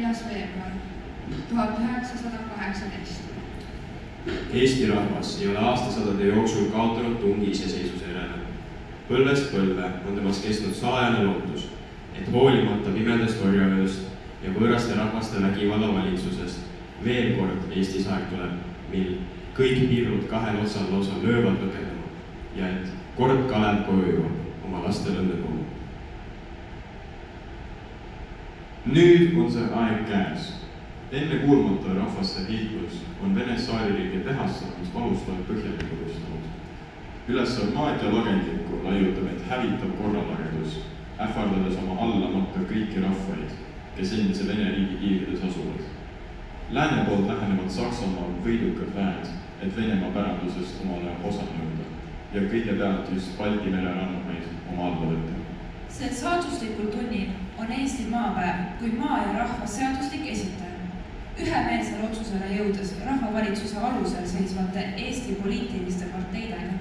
veebruar 1918. Eesti rahvas ei ole aastasadade jooksul kaotanud tungi iseseisvuse järele. Põlvest põlve on temas kestnud salajane lootus, et hoolimata pimedast orjaööst ja võõraste rahvaste vägivalla valitsusest veel kord Eestis aeg tuleb, mil kõik piirud kahel otsal lausa löövad lõkedama ja et kord Kalev koju jõuab oma lastel õnne tuua. Nüüd on see aeg käes. Enne kuulmata rahvaste hiiklus on Vene tsaaririigi tehased, mis valustavad põhjalikult lustanud. Üles Sarmaatia lagendlikku laiutab end hävitav korralagedus, ähvardades oma allamata kõiki rahvaid, kes endise Vene riigi piirides asuvad. Lääne poolt lähenevad Saksamaa võidukad väed, et Venemaa pärandusest omale osa nõuda ja kõigepealt just Balti mere rannamaid oma alla võtta. Sel saatuslikul tunnil on Eesti maapäev kui maa ja rahva seaduslik esitaja. Ühemeelsele otsusele jõudes rahvavalitsuse alusel seisvate Eesti poliitiliste parteidega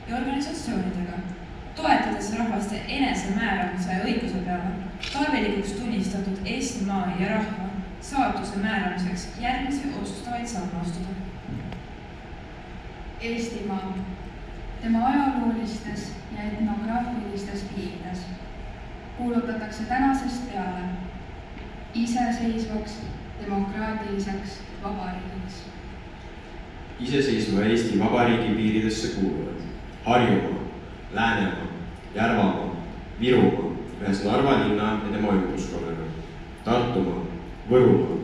ja organisatsioonidega, toetades rahvaste enesemääramise õiguse peale, tarvilikuks tunnistatud Eesti maa ja rahva saatuse määramiseks järgmisi otsustavaid samme astuda. Eestimaa, tema ajaloolistes ja etnograafilistes piirides kuulutatakse tänasest peale iseseisvaks, demokraatiliseks vabariigiks. Iseseisva Eesti Vabariigi piiridesse kuuluvad Harjumaa, Läänemaa, Järvamaa, Virumaa, ühes Narva linna ja tema ümbruskonnaga, Tartumaa, Võrumaa,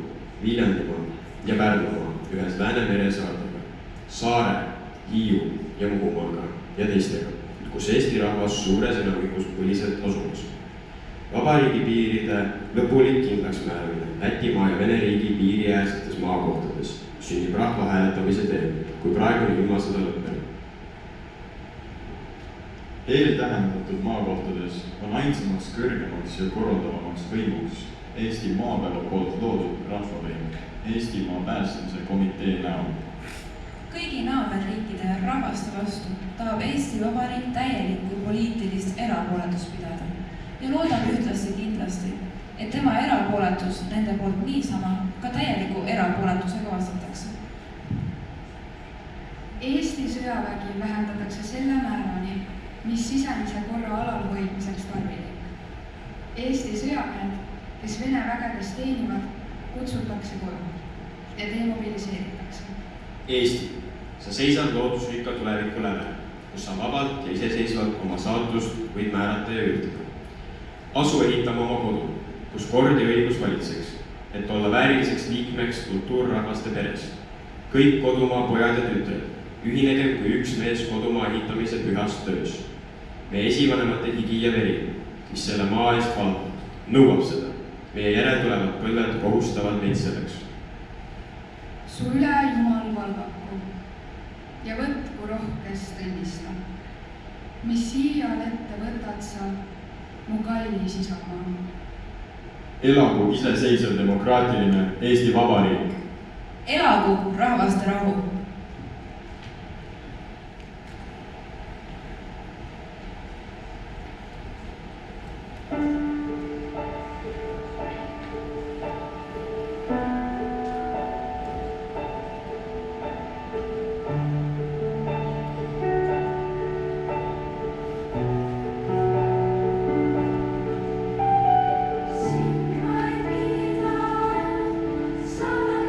Viljandimaa ja Pärnumaa ühes Läänemere saartega, Saare, Hiiu ja Muhumaaga ja teistega, kus Eesti rahvas suures enamikus põliselt asumas. Vabariigi piiride lõpulik kindlaksmääramine Lätimaa ja Vene riigi piiriäärsetes maakohtades sünnib rahva hääletamise teel, kui praegune ilmasõda lõppeb. Eeltähendatud maakohtades on ainsamaks kõrgemaks ja korraldavamaks võimuks Eesti maapäeva poolt loodud rahvavõim Eestimaa päästmise komitee näol. Kõigi naaberriikide ja rahvaste vastu tahab Eesti Vabariik täielikku poliitilist erapooletust pidada ja loodab ühtlasti kindlasti, et tema erapooletus nende poolt niisama ka täieliku erapooletusega vastatakse. Eesti sõjavägi vähendatakse selle määrani, mis sisemise korra alalhoidmiseks tarvilik. Eesti sõjamehed, kes Vene vägedes teenivad, kutsutakse koju ja demobiliseeritakse. Eesti, sa seisad loodusrikka tuleviku läve, kus sa vabalt ja iseseisvalt oma saatust võid määrata ja üritada. Asu ehitama oma kodu, kus kord ja õigus valitseks, et olla vääriliseks liikmeks kultuurrahvaste peres. Kõik kodumaa pojad ja tütred, ühinegem kui üks mees kodumaa ehitamise pühas töös. Meie esivanemate higi ja veri, mis selle maa eest valab, nõuab seda. Meie järeltulevad põlved kohustavad meid selleks. Su üle Jumal valvaku ja võtku rohkest õnnista, mis siia ette võtad sa, mu kallis isamaa. Elagu iseseisev demokraatiline Eesti Vabariik. Elagu rahvaste rahu. Sa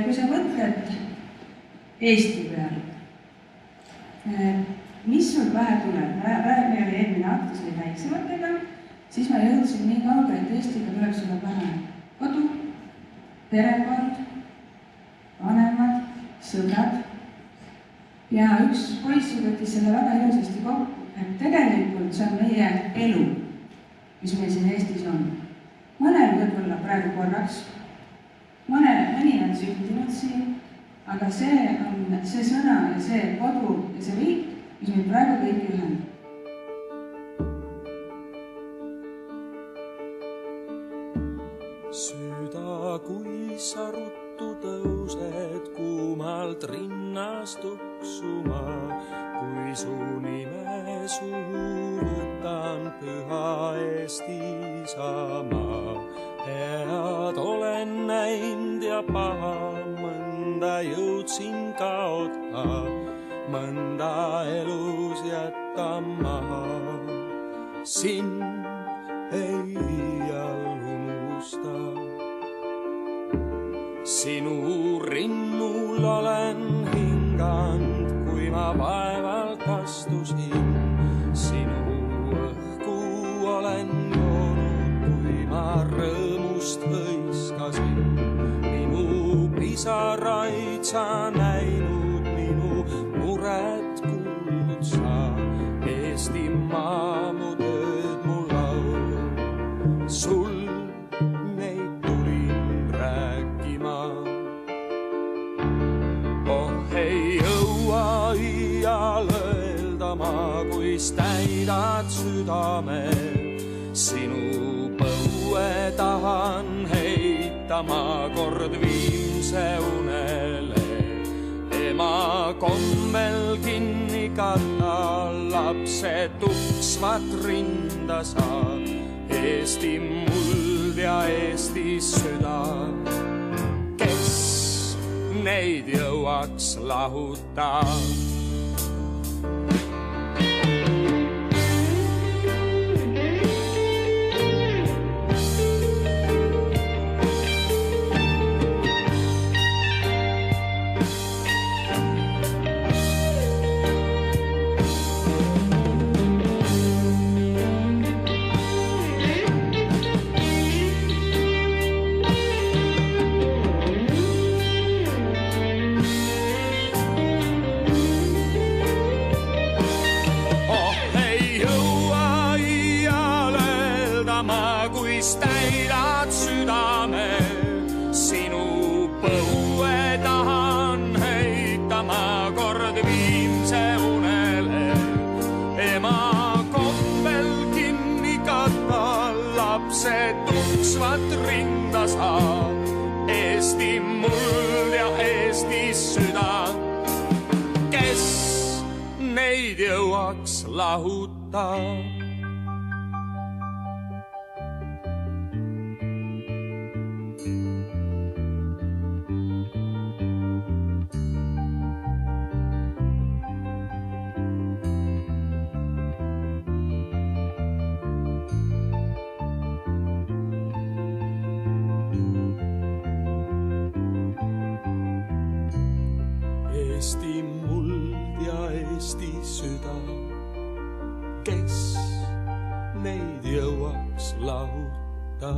Kui sa mõtled Eesti peal, mis sul pähe tuleb? Meil oli eelmine aktus oli väiksematega, siis ma jõudsin nii kauge, et Eestiga tuleb sulle pähe kodu, perekond, vanemad, sõbrad. Ja üks poiss võttis selle väga ilusasti kokku, et tegelikult see on meie elu, mis meil siin Eestis on. Mõnel võib-olla praegu korraks, mõni on sündinud siin, aga see on see sõna ja see kodu ja see riik, mis meil praegu kõiki ühendab. Süda, kui sa ruttu tõused kuumalt rinnast tuksuma, kui su nime suhu võtan püha Eesti Isamaa. Head olen näinud ja paha, mõnda jõudsin kaota, mõnda elus jätta maha. Sind ei iial unusta. Sinu rinnul olen hinganud, kui ma vaevalt astusin. Sinu õhku olen joonud, kui ma rõõmust hõiskasin. Minu pisaraid sa näinud, minu muret kuulnud sa. Eestimaa mu tööd mu laul, sul neid tulin rääkima. Oh, ei jõua iial öelda ma, kuis täidad südame. Sinu põue tahan heita ma kord viimse unele. Ema kommel kinni kanda, lapse tuksvat rinda sa. Eesti muld ja Eesti süda, kes neid jõuaks lahuta. Täidad südame, sinu põue tahan heita ma kord viimse unele. Ema kombel kinni katta, lapse tuksvat rinda sa. Eesti muld ja Eesti süda, kes neid jõuaks lahuta. Eesti muld ja Eesti süda, kes neid jõuaks lahuta.